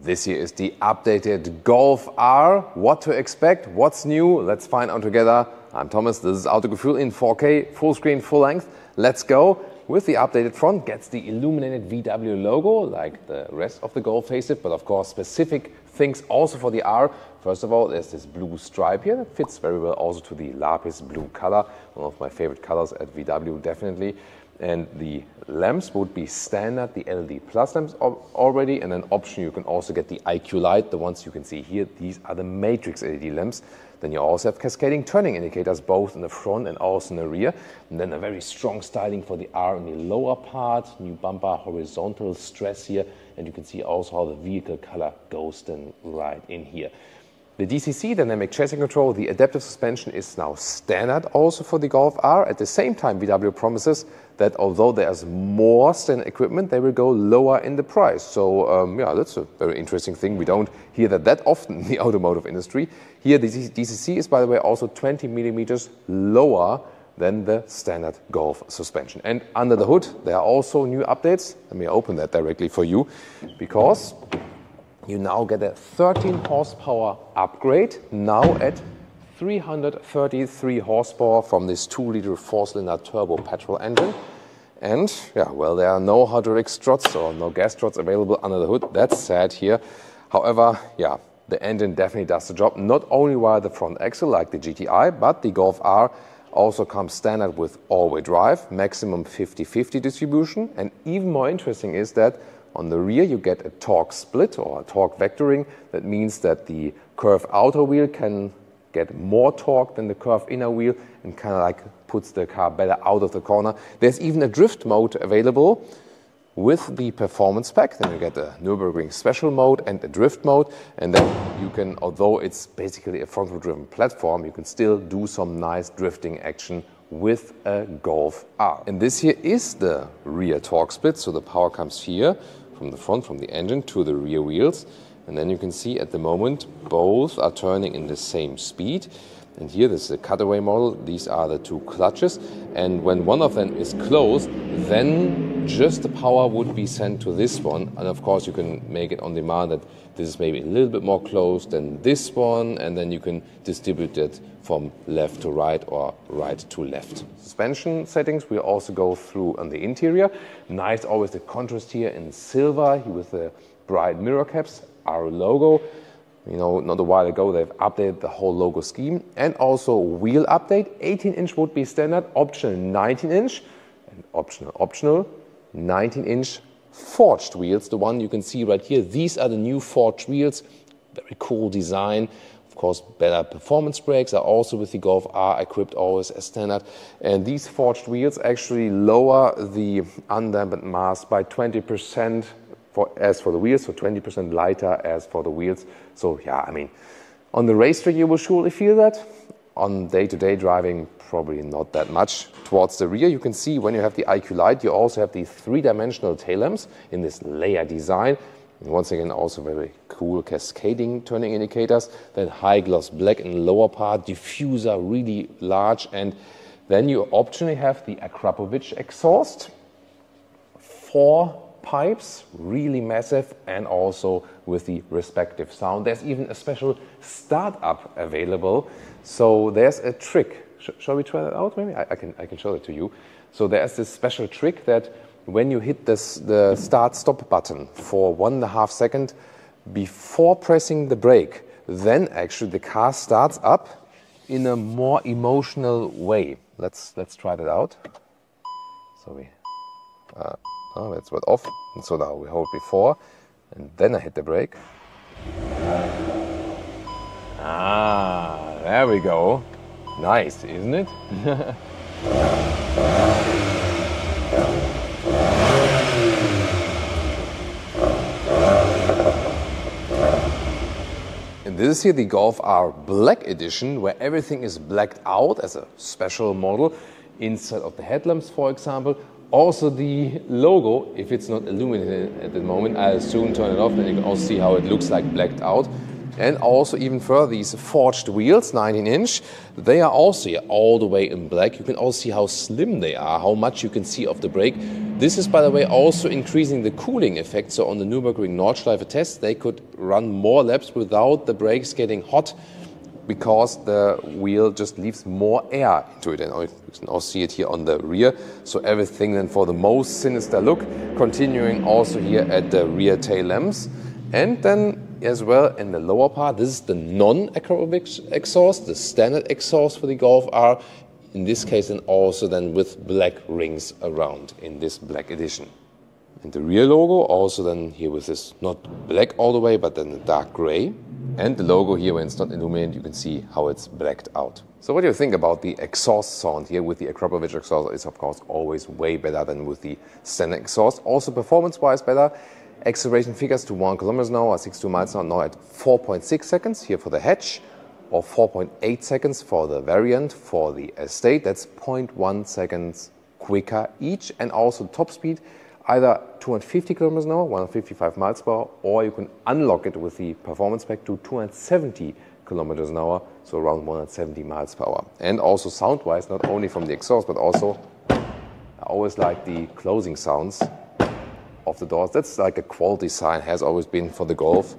This here is the updated Golf R. What to expect? What's new? Let's find out together. I'm Thomas. This is Autogefühl in 4K, full screen, full length. Let's go. With the updated front, gets the illuminated VW logo, like the rest of the Golf facelift, but of course specific things also for the R. First of all, there's this blue stripe here that fits very well also to the lapis blue color, one of my favorite colors at VW, definitely. And the lamps would be standard, the LED plus lamps already, and an option you can also get the IQ light, the ones you can see here. These are the matrix LED lamps. Then you also have cascading turning indicators, both in the front and also in the rear. And then a very strong styling for the R in the lower part, new bumper horizontal stress here, and you can see also how the vehicle color goes then right in here. The DCC, dynamic chassis control, the adaptive suspension is now standard also for the Golf R. At the same time, VW promises that although there's more standard equipment, they will go lower in the price. So yeah, that's a very interesting thing. We don't hear that often in the automotive industry. Here the DCC is, by the way, also 20 millimeters lower than the standard Golf suspension. And under the hood, there are also new updates. Let me open that directly for you, because you now get a 13 horsepower upgrade, now at 333 horsepower from this 2-liter 4-cylinder turbo petrol engine. And yeah, well, there are no hydraulic struts or no gas struts available under the hood. That's sad here. However, yeah, the engine definitely does the job, not only via the front axle like the GTI, but the Golf R also comes standard with all-wheel drive, maximum 50-50 distribution. And even more interesting is that on the rear, you get a torque split or a torque vectoring. That means that the curved outer wheel can get more torque than the curved inner wheel and kind of like puts the car better out of the corner. There's even a drift mode available with the performance pack. Then you get a Nürburgring special mode and a drift mode. And then you can, although it's basically a front-wheel driven platform, you can still do some nice drifting action with a Golf R. And this here is the rear torque split. So the power comes here from the front, from the engine to the rear wheels. And then you can see at the moment both are turning in the same speed. And here this is a cutaway model. These are the two clutches. And when one of them is closed, then just the power would be sent to this one. And of course you can make it on demand that this is maybe a little bit more closed than this one. And then you can distribute it from left to right or right to left. Suspension settings we also go through on the interior. Nice always the contrast here in silver with the bright mirror caps. Our logo, you know, not a while ago they've updated the whole logo scheme. And also wheel update, 18-inch would be standard, optional 19-inch, and optional 19-inch forged wheels. The one you can see right here, these are the new forged wheels, very cool design. Of course, better performance brakes are also with the Golf R equipped always as standard. And these forged wheels actually lower the undampened mass by 20% as for the wheels, so 20% lighter as for the wheels. So yeah, I mean, on the racetrack you will surely feel that. On day-to-day driving, probably not that much. Towards the rear, you can see when you have the IQ light, you also have the 3-dimensional tail lamps in this layer design. And once again, also very cool cascading turning indicators. Then high gloss black in the lower part, diffuser really large. And then you optionally have the Akrapovic exhaust. 4 pipes, really massive, and also with the respective sound. There's even a special startup available. So there's a trick. Shall we try that out? Maybe I can show it to you. So there's this special trick that when you hit the start-stop button for 1.5 seconds before pressing the brake, then actually the car starts up in a more emotional way. Let's try that out. So we. Oh, that's what off. And so now we hold before, and then I hit the brake. Ah, there we go. Nice, isn't it? And this is here the Golf R Black Edition, where everything is blacked out as a special model. Inside of the headlamps, for example. Also the logo, if it's not illuminated at the moment, I'll soon turn it off, and you can also see how it looks like blacked out. And also even further, these forged wheels, 19-inch, they are also here all the way in black. You can also see how slim they are, how much you can see of the brake. This is, by the way, also increasing the cooling effect. So on the Nürburgring Nordschleife test, they could run more laps without the brakes getting hot, because the wheel just leaves more air into it. And you can also see it here on the rear. So everything then for the most sinister look, continuing also here at the rear tail lamps. And then as well in the lower part, this is the non-acrobatic exhaust, the standard exhaust for the Golf R. In this case, and also then with black rings around in this black edition. And the rear logo also then here with this not black all the way, but then the dark gray. And the logo here, when it's not illuminated, you can see how it's blacked out. So what do you think about the exhaust sound here with the Acropovich exhaust? It's of course always way better than with the standard exhaust. Also performance-wise better. Acceleration figures to 1 km/h or 62 miles an hour now at 4.6 seconds here for the hatch, or 4.8 seconds for the variant. For the estate, that's 0.1 seconds quicker each. And also top speed, either 250 km/h, 155 miles per hour, or you can unlock it with the performance pack to 270 km/h, so around 170 miles per hour. And also sound-wise, not only from the exhaust, but also I always like the closing sounds of the doors. That's like a quality sign, has always been for the Golf.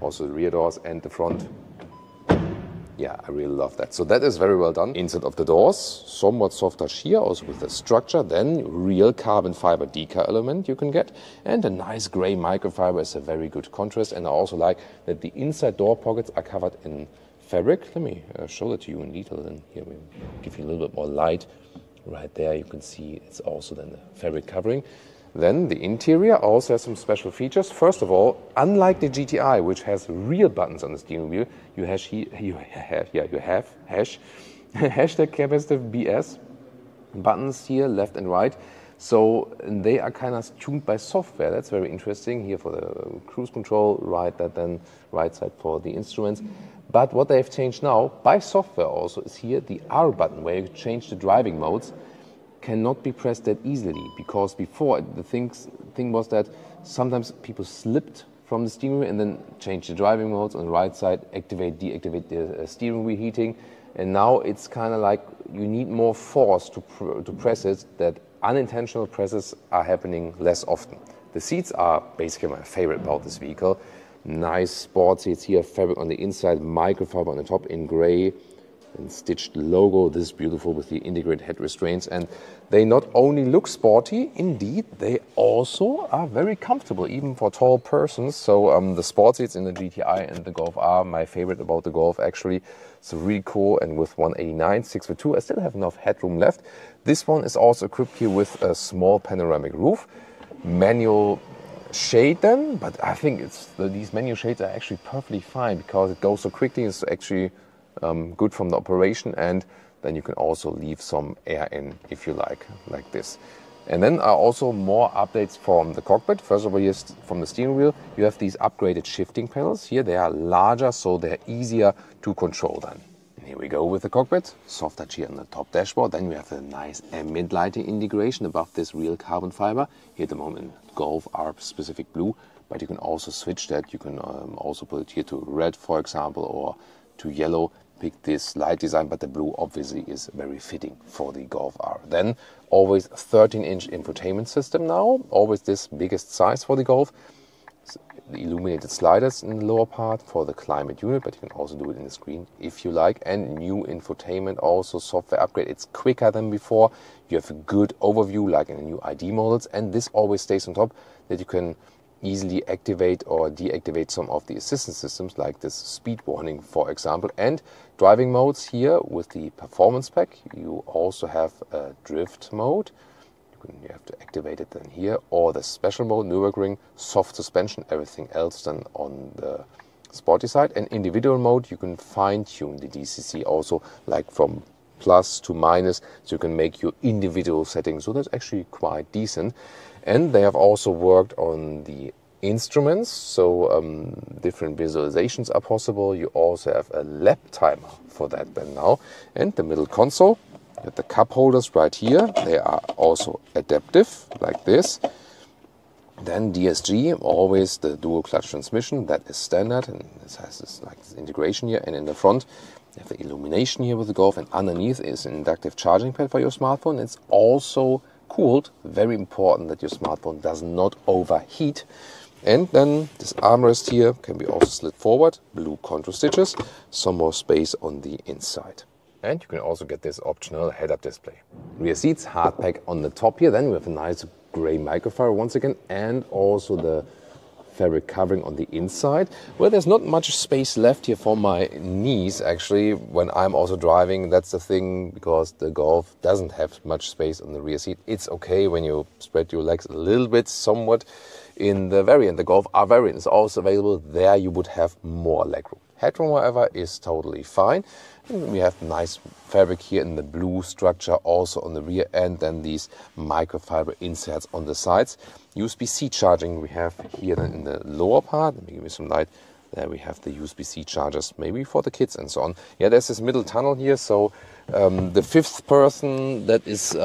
Also the rear doors and the front. Yeah, I really love that. So that is very well done. Inside of the doors, somewhat soft touch here, also with the structure. Then real carbon fiber decal element you can get. And a nice gray microfiber is a very good contrast. And I also like that the inside door pockets are covered in fabric. Let me show that to you in detail. Then here we give you a little bit more light. Right there you can see it's also then the fabric covering. Then the interior also has some special features. First of all, unlike the GTI, which has real buttons on the steering wheel, you have hashtag capacitive BS buttons here, left and right. So they are kind of tuned by software. That's very interesting. Here for the cruise control, right side for the instruments. But what they've changed now by software also is here the R button, where you change the driving modes. Cannot be pressed that easily, because before the thing was that sometimes people slipped from the steering wheel and then changed the driving modes on the right side, activate, deactivate the steering wheel heating, and now it's kind of like you need more force to press it, that unintentional presses are happening less often. The seats are basically my favorite about this vehicle. Nice sport seats here, fabric on the inside, microfiber on the top in gray, and stitched logo. This is beautiful with the integrated head restraints, and they not only look sporty, indeed they also are very comfortable even for tall persons. So the sport seats in the GTI and the Golf are my favorite about the Golf actually. It's really cool, and with 189 6'2", I still have enough headroom left. This one is also equipped here with a small panoramic roof, manual shade then, but I think these manual shades are actually perfectly fine because it goes so quickly. It's actually good from the operation, and then you can also leave some air in if you like this. And then are also more updates from the cockpit. First of all, here from the steering wheel, you have these upgraded shifting pedals. Here they are larger, so they're easier to control then. And here we go with the cockpit. Soft touch here on the top dashboard. Then we have a nice ambient lighting integration above this real carbon fiber. Here at the moment, Golf R specific blue, but you can also switch that. You can also put it here to red, for example, or to yellow. Pick this light design, but the blue obviously is very fitting for the Golf R. Then always 13-inch infotainment system now, always this biggest size for the Golf. The illuminated sliders in the lower part for the climate unit, but you can also do it in the screen if you like. And new infotainment, also software upgrade. It's quicker than before. You have a good overview like in the new ID models, and this always stays on top, that you can easily activate or deactivate some of the assistance systems like this speed warning, for example. And driving modes here with the performance pack, you also have a drift mode. You have to activate it then here, or the special mode, Nürburgring, soft suspension, everything else then on the sporty side. And individual mode, you can fine tune the DCC also, like from plus to minus, so you can make your individual settings. So that's actually quite decent. And they have also worked on the instruments, so different visualizations are possible. You also have a lap timer for that then now. And the middle console, you have the cup holders right here. They are also adaptive, like this. Then DSG, always the dual clutch transmission, that is standard, and this has this integration here. And in the front, you have the illumination here with the Golf, and underneath is an inductive charging pad for your smartphone. It's also cooled, very important that your smartphone does not overheat. And then this armrest here can be also slid forward, blue contour stitches, some more space on the inside. And you can also get this optional head-up display. Rear seats, hard pack on the top here. Then we have a nice grey microfiber once again, and also the fabric covering on the inside. Well, there's not much space left here for my knees, actually, when I'm also driving. That's the thing, because the Golf doesn't have much space on the rear seat. It's okay when you spread your legs a little bit, somewhat. In the variant, the Golf R variant is also available. There you would have more legroom. Headroom, however, is totally fine. And we have nice fabric here in the blue structure, also on the rear end, then these microfiber inserts on the sides. USB-C charging we have here then in the lower part. Let me give you some light. There we have the USB-C chargers, maybe for the kids and so on. Yeah, there's this middle tunnel here, so the fifth person, that is,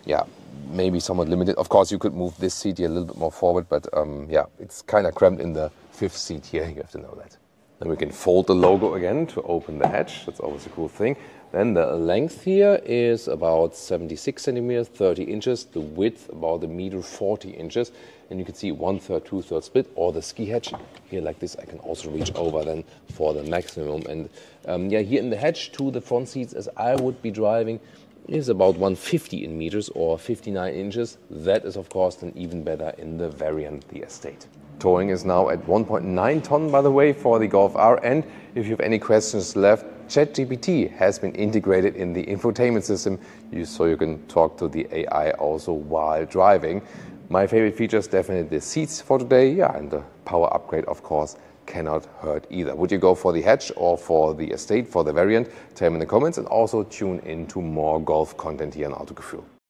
yeah, maybe somewhat limited. Of course, you could move this seat here a little bit more forward, but yeah, it's kind of cramped in the fifth seat here. You have to know that. Then we can fold the logo again to open the hatch. That's always a cool thing. Then the length here is about 76 centimeters, 30 inches. The width about 1.40 meters. And you can see 1/3, 2/3 split, or the ski hatch. Here like this, I can also reach over then for the maximum. And yeah, here in the hatch to the front seats, as I would be driving, is about 150 in meters or 59 inches. That is, of course, then even better in the variant, the Estate. Towing is now at 1.9 ton, by the way, for the Golf R. And if you have any questions left, ChatGPT has been integrated in the infotainment system, so you can talk to the AI also while driving. My favorite feature is definitely the seats for today. Yeah, and the power upgrade, of course, cannot hurt either. Would you go for the hatch or for the Estate, for the variant? Tell me in the comments, and also tune into more Golf content here on Autogefühl.